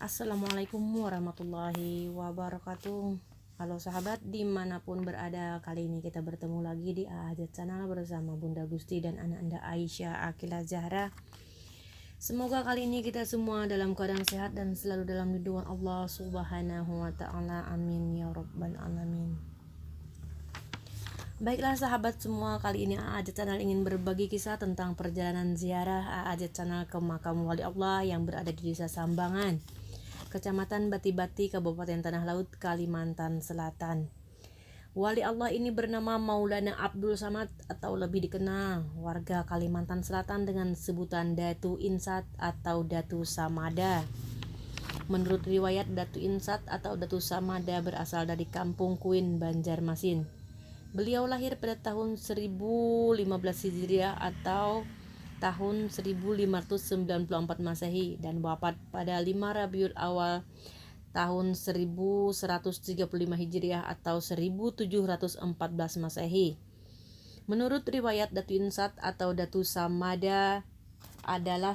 Assalamualaikum warahmatullahi wabarakatuh. Halo sahabat dimanapun berada, kali ini kita bertemu lagi di Ahajat Channel bersama Bunda Gusti dan anak anda Aisyah Akila Zahra. Semoga kali ini kita semua dalam keadaan sehat dan selalu dalam lindungan Allah Subhanahu wa ta'ala. Amin ya rabbal alamin. Baiklah sahabat semua, kali ini Ahajat Channel ingin berbagi kisah tentang perjalanan ziarah Ahajat Channel ke makam wali Allah yang berada di Desa Sambangan, Kecamatan Bati-Bati, Kabupaten Tanah Laut, Kalimantan Selatan. Wali Allah ini bernama Maulana Abdul Samad atau lebih dikenal warga Kalimantan Selatan dengan sebutan Datu Insat atau Datu Samada. Menurut riwayat, Datu Insat atau Datu Samada berasal dari Kampung Kuin, Banjarmasin. Beliau lahir pada tahun 1015 Hijriah atau tahun 1594 Masehi dan wafat pada 5 Rabiul Awal tahun 1135 Hijriah atau 1714 Masehi. Menurut riwayat, Datu Insat atau Datu Samada adalah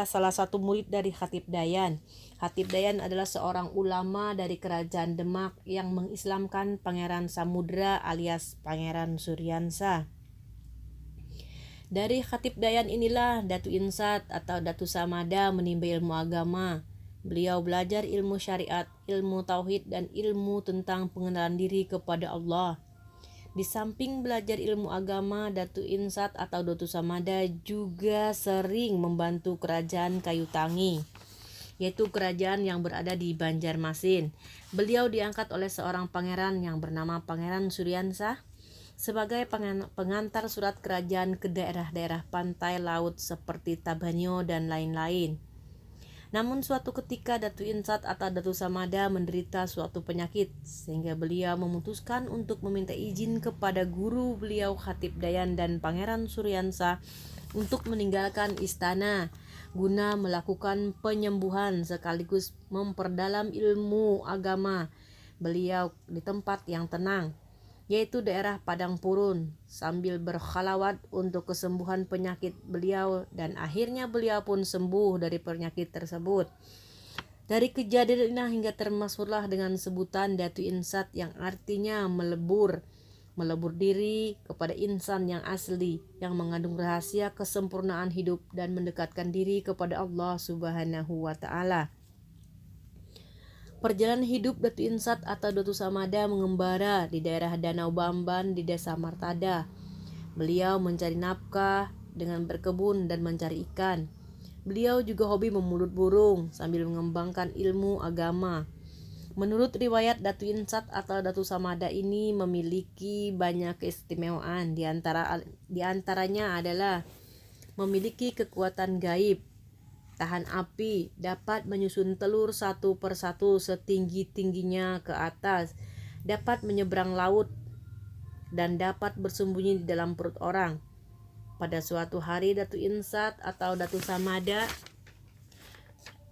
salah satu murid dari Khatib Dayan. Khatib Dayan adalah seorang ulama dari kerajaan Demak yang mengislamkan Pangeran Samudra alias Pangeran Suryansa. Dari Khatib Dayan inilah Datu Insat atau Datu Samada menimba ilmu agama. Beliau belajar ilmu syariat, ilmu tauhid, dan ilmu tentang pengenalan diri kepada Allah. Di samping belajar ilmu agama, Datu Insat atau Datu Samada juga sering membantu kerajaan Kayu Tangi, yaitu kerajaan yang berada di Banjarmasin. Beliau diangkat oleh seorang pangeran yang bernama Pangeran Suryansa sebagai pengantar surat kerajaan ke daerah-daerah pantai laut seperti Tabanyo dan lain-lain. Namun suatu ketika Datu Insat atau Datu Samada menderita suatu penyakit sehingga beliau memutuskan untuk meminta izin kepada guru beliau Khatib Dayan dan Pangeran Suryansa untuk meninggalkan istana guna melakukan penyembuhan sekaligus memperdalam ilmu agama beliau di tempat yang tenang, yaitu daerah Padang Purun, sambil berkhalawat untuk kesembuhan penyakit beliau, dan akhirnya beliau pun sembuh dari penyakit tersebut. Dari kejadian ini hingga termasyhurlah dengan sebutan Datu Insat yang artinya melebur diri kepada insan yang asli, yang mengandung rahasia kesempurnaan hidup dan mendekatkan diri kepada Allah Subhanahu wa ta'ala. Perjalanan hidup Datu Insat atau Datu Samada mengembara di daerah Danau Bamban di Desa Martada. Beliau mencari nafkah dengan berkebun dan mencari ikan. Beliau juga hobi memulut burung sambil mengembangkan ilmu agama. Menurut riwayat, Datu Insat atau Datu Samada ini memiliki banyak keistimewaan. Di antaranya adalah memiliki kekuatan gaib, tahan api, dapat menyusun telur satu persatu setinggi-tingginya ke atas, dapat menyeberang laut, dan dapat bersembunyi di dalam perut orang. Pada suatu hari, Datu Insat atau Datu Samada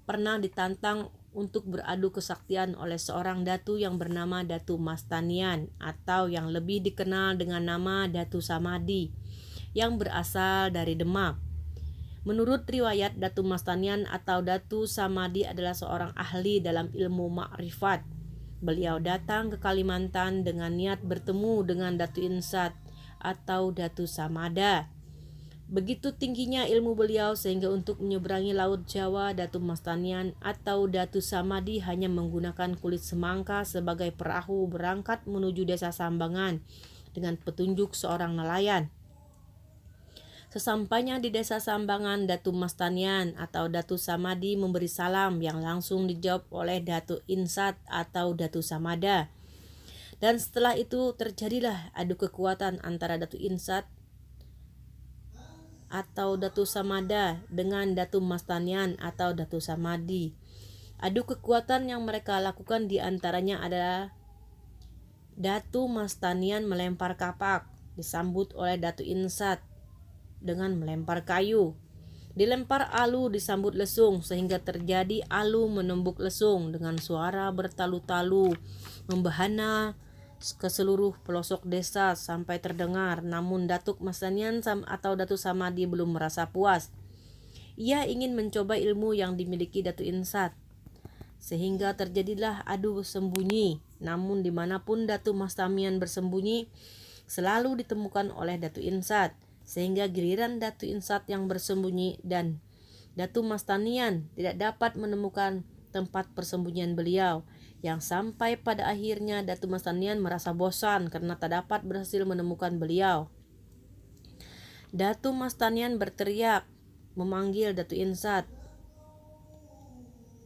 pernah ditantang untuk beradu kesaktian oleh seorang datu yang bernama Datu Mastanian atau yang lebih dikenal dengan nama Datu Samadi yang berasal dari Demak. Menurut riwayat, Datu Mastanian atau Datu Samadi adalah seorang ahli dalam ilmu makrifat. Beliau datang ke Kalimantan dengan niat bertemu dengan Datu Insat atau Datu Samada. Begitu tingginya ilmu beliau sehingga untuk menyeberangi Laut Jawa, Datu Mastanian atau Datu Samadi hanya menggunakan kulit semangka sebagai perahu berangkat menuju Desa Sambangan dengan petunjuk seorang nelayan. Sesampainya di Desa Sambangan, Datu Mastanian atau Datu Samadi memberi salam yang langsung dijawab oleh Datu Insat atau Datu Samada. Dan setelah itu terjadilah adu kekuatan antara Datu Insat atau Datu Samada dengan Datu Mastanian atau Datu Samadi. Adu kekuatan yang mereka lakukan diantaranya adalah Datu Mastanian melempar kapak, disambut oleh Datu Insat dengan melempar kayu. Dilempar alu, disambut lesung, sehingga terjadi alu menembuk lesung dengan suara bertalu-talu, membahana ke seluruh pelosok desa sampai terdengar. Namun Datuk Mastanian atau Datu Samadi belum merasa puas. Ia ingin mencoba ilmu yang dimiliki Datu Insat. sehingga terjadilah adu sembunyi. Namun dimanapun Datu Mas Tamian bersembunyi, selalu ditemukan oleh Datu Insat, sehingga giliran Datu Insat yang bersembunyi dan Datu Mas Tamian tidak dapat menemukan tempat persembunyian beliau, yang sampai pada akhirnya Datu Mas Tamian merasa bosan karena tak dapat berhasil menemukan beliau. Datu Mas Tamian berteriak memanggil Datu Insat,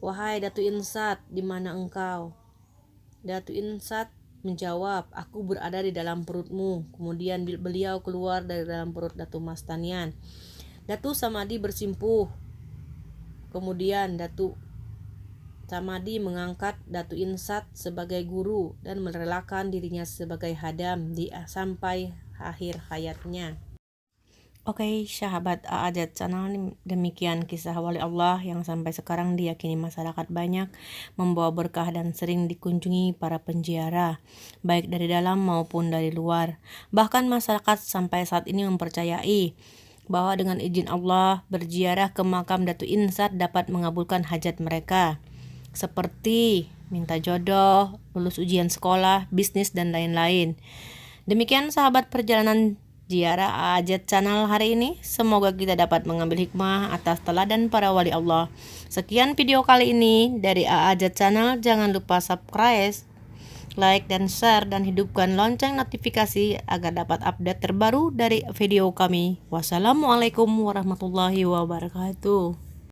"Wahai Datu Insat, di mana engkau?" Datu Insat menjawab, "Aku berada di dalam perutmu." Kemudian beliau keluar dari dalam perut Datu Mas Tamian. Datu Samadi bersimpuh. Kemudian Datu Samadi mengangkat Datu Insat sebagai guru dan merelakan dirinya sebagai hadam sampai akhir hayatnya. Oke, sahabat A'ajat Channel, demikian kisah wali Allah yang sampai sekarang diyakini masyarakat banyak, membawa berkah dan sering dikunjungi para penziarah, baik dari dalam maupun dari luar. Bahkan masyarakat sampai saat ini mempercayai bahwa dengan izin Allah, berziarah ke makam Datu Insat dapat mengabulkan hajat mereka, seperti minta jodoh, lulus ujian sekolah, bisnis, dan lain-lain. Demikian sahabat perjalanan ziarah A'ajat Channel hari ini. Semoga kita dapat mengambil hikmah atas teladan para wali Allah. Sekian video kali ini dari A'ajat Channel. Jangan lupa subscribe, like, dan share, dan hidupkan lonceng notifikasi agar dapat update terbaru dari video kami. Wassalamualaikum warahmatullahi wabarakatuh.